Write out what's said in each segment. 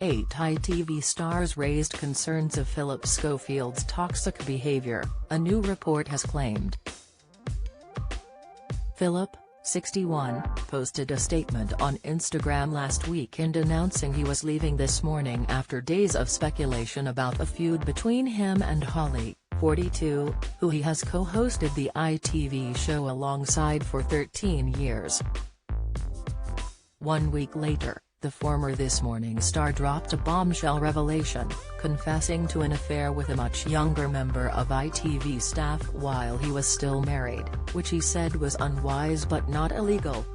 8 ITV stars raised concerns of Phillip Schofield's toxic behaviour, a new report has claimed. Phillip, 61, posted a statement on Instagram last weekend announcing he was leaving This Morning after days of speculation about a feud between him and Holly, 42, who he has co-hosted the ITV show alongside for 13 years. 1 week later, the former This Morning star dropped a bombshell revelation, confessing to an affair with a much younger member of ITV staff while he was still married, which he said was unwise but not illegal.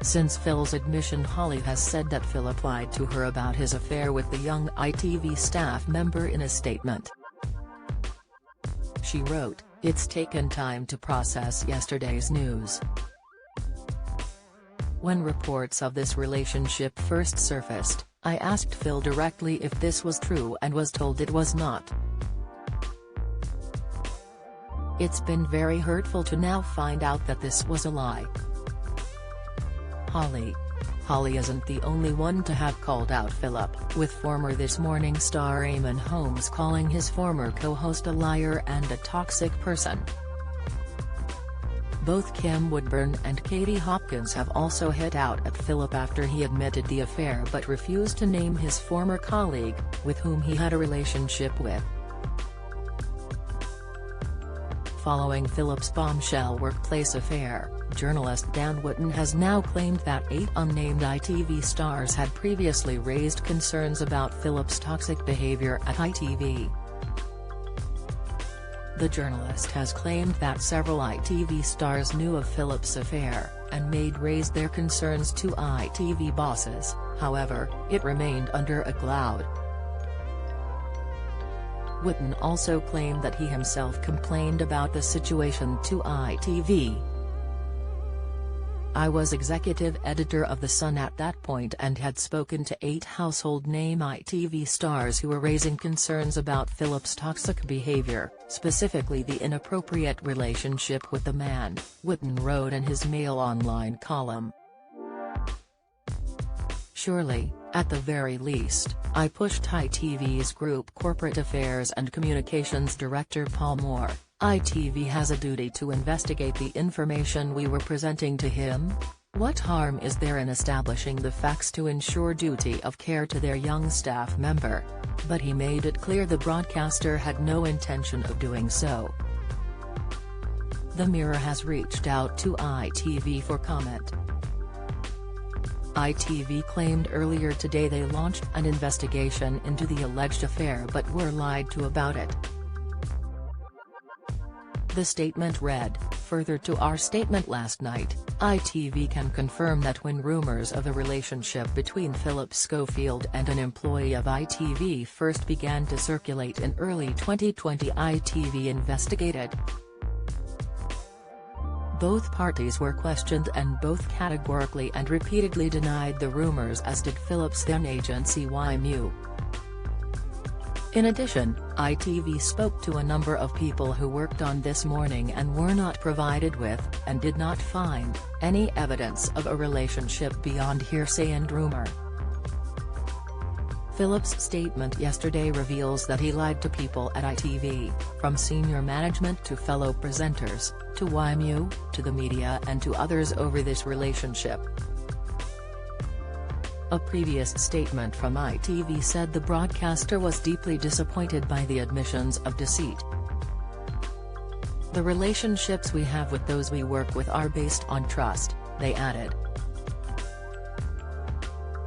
Since Phil's admission, Holly has said that Phillip lied to her about his affair with the young ITV staff member in a statement. She wrote, "It's taken time to process yesterday's news. When reports of this relationship first surfaced, I asked Phil directly if this was true and was told it was not. It's been very hurtful to now find out that this was a lie." Holly isn't the only one to have called out Phillip, with former This Morning star Eamon Holmes calling his former co-host a liar and a toxic person. Both Kim Woodburn and Katie Hopkins have also hit out at Phillip after he admitted the affair but refused to name his former colleague, with whom he had a relationship with. Following Phillip's bombshell workplace affair, journalist Dan Wootton has now claimed that 8 unnamed ITV stars had previously raised concerns about Phillip's toxic behaviour at ITV. The journalist has claimed that several ITV stars knew of Phillip's affair, and raised their concerns to ITV bosses, however, it remained under a cloud. Wootton also claimed that he himself complained about the situation to ITV. "I was executive editor of The Sun at that point and had spoken to 8 household name ITV stars who were raising concerns about Phillip's toxic behaviour, specifically the inappropriate relationship with the man," Wootton wrote in his Mail Online column. "Surely, at the very least, I pushed ITV's Group Corporate Affairs and Communications Director Paul Moore. ITV has a duty to investigate the information we were presenting to him. What harm is there in establishing the facts to ensure duty of care to their young staff member?" But he made it clear the broadcaster had no intention of doing so. The Mirror has reached out to ITV for comment. ITV claimed earlier today they launched an investigation into the alleged affair but were lied to about it. The statement read, "Further to our statement last night, ITV can confirm that when rumours of a relationship between Phillip Schofield and an employee of ITV first began to circulate in early 2020, ITV investigated. Both parties were questioned and both categorically and repeatedly denied the rumours, as did Phillip's then agency YMU. In addition, ITV spoke to a number of people who worked on This Morning and were not provided with, and did not find, any evidence of a relationship beyond hearsay and rumour." Phillip's statement yesterday reveals that he lied to people at ITV, from senior management to fellow presenters, to YMU, to the media and to others over this relationship. A previous statement from ITV said the broadcaster was deeply disappointed by the admissions of deceit. "The relationships we have with those we work with are based on trust," they added.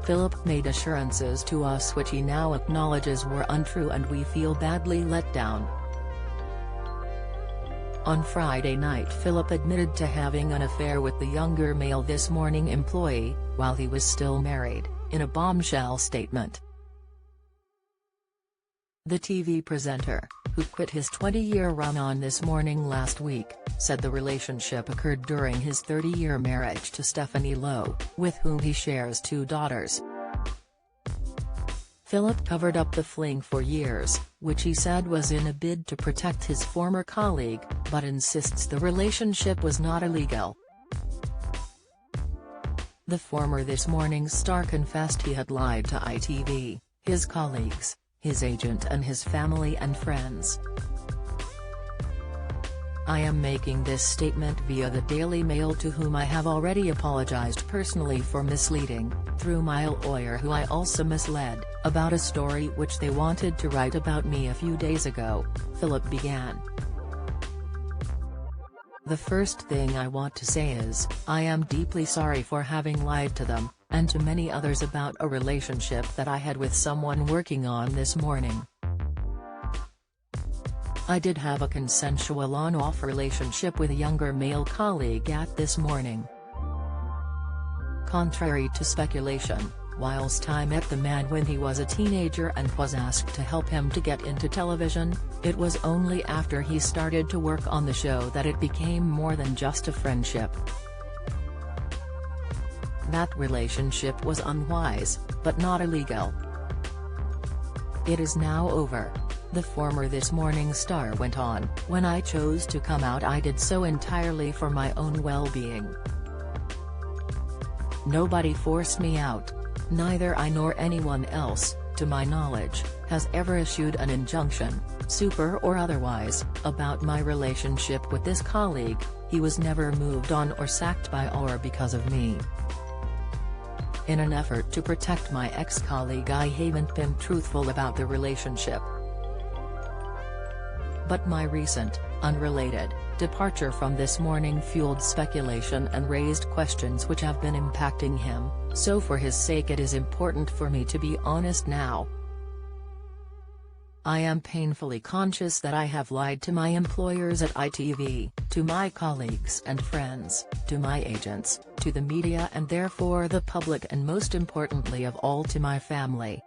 "Phillip made assurances to us which he now acknowledges were untrue and we feel badly let down." On Friday night, Phillip admitted to having an affair with the younger male This Morning employee, while he was still married, in a bombshell statement. The TV presenter, who quit his 20-year run on This Morning last week, said the relationship occurred during his 30-year marriage to Stephanie Lowe, with whom he shares 2 daughters. Phillip covered up the fling for years, which he said was in a bid to protect his former colleague, but insists the relationship was not illegal. The former This Morning star confessed he had lied to ITV, his colleagues, his agent and his family and friends. "I am making this statement via the Daily Mail, to whom I have already apologized personally for misleading, through my lawyer who I also misled, about a story which they wanted to write about me a few days ago," Phillip began. "The first thing I want to say is, I am deeply sorry for having lied to them, and to many others, about a relationship that I had with someone working on This Morning. I did have a consensual on-off relationship with a younger male colleague at This Morning. Contrary to speculation, whilst I met the man when he was a teenager and was asked to help him to get into television, it was only after he started to work on the show that it became more than just a friendship. That relationship was unwise, but not illegal. It is now over," the former This Morning star went on. "When I chose to come out, I did so entirely for my own well-being. Nobody forced me out. Neither I nor anyone else, to my knowledge, has ever issued an injunction, super or otherwise, about my relationship with this colleague. He was never moved on or sacked by or because of me. In an effort to protect my ex-colleague, I haven't been truthful about the relationship. But my recent, unrelated, departure from This Morning fueled speculation and raised questions which have been impacting him, so for his sake it is important for me to be honest now. I am painfully conscious that I have lied to my employers at ITV, to my colleagues and friends, to my agents, to the media and therefore the public, and most importantly of all to my family.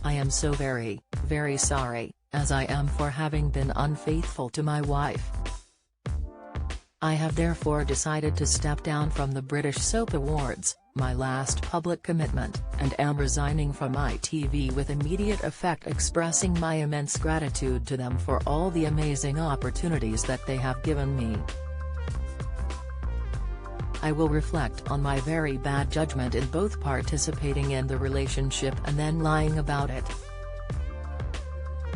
I am so very, very sorry, as I am for having been unfaithful to my wife. I have therefore decided to step down from the British Soap Awards, my last public commitment, and am resigning from ITV with immediate effect, expressing my immense gratitude to them for all the amazing opportunities that they have given me. I will reflect on my very bad judgment in both participating in the relationship and then lying about it.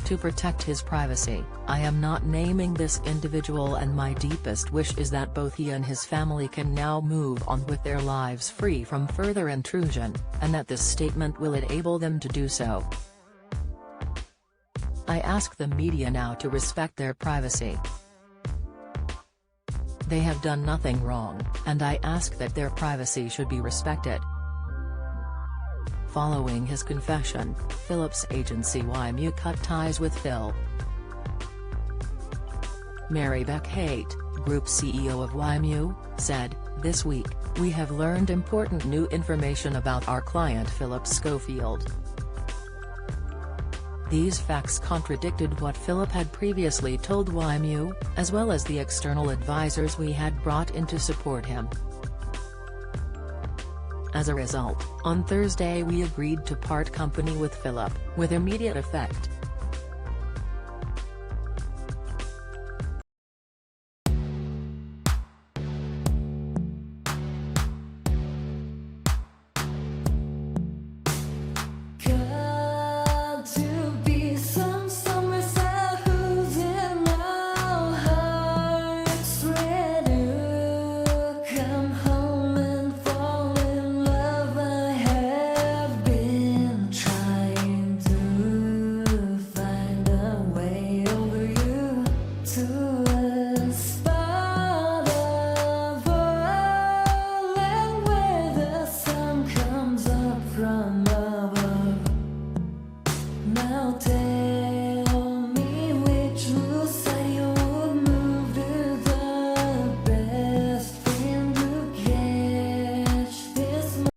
To protect his privacy, I am not naming this individual, and my deepest wish is that both he and his family can now move on with their lives free from further intrusion, and that this statement will enable them to do so. I ask the media now to respect their privacy. They have done nothing wrong, and I ask that their privacy should be respected." Following his confession, Phillip's agency YMU cut ties with Phil. Mary Beck Haight, Group CEO of YMU, said, "This week, we have learned important new information about our client Phillip Schofield. These facts contradicted what Phillip had previously told YMU, as well as the external advisors we had brought in to support him. As a result, on Thursday we agreed to part company with Phillip, with immediate effect.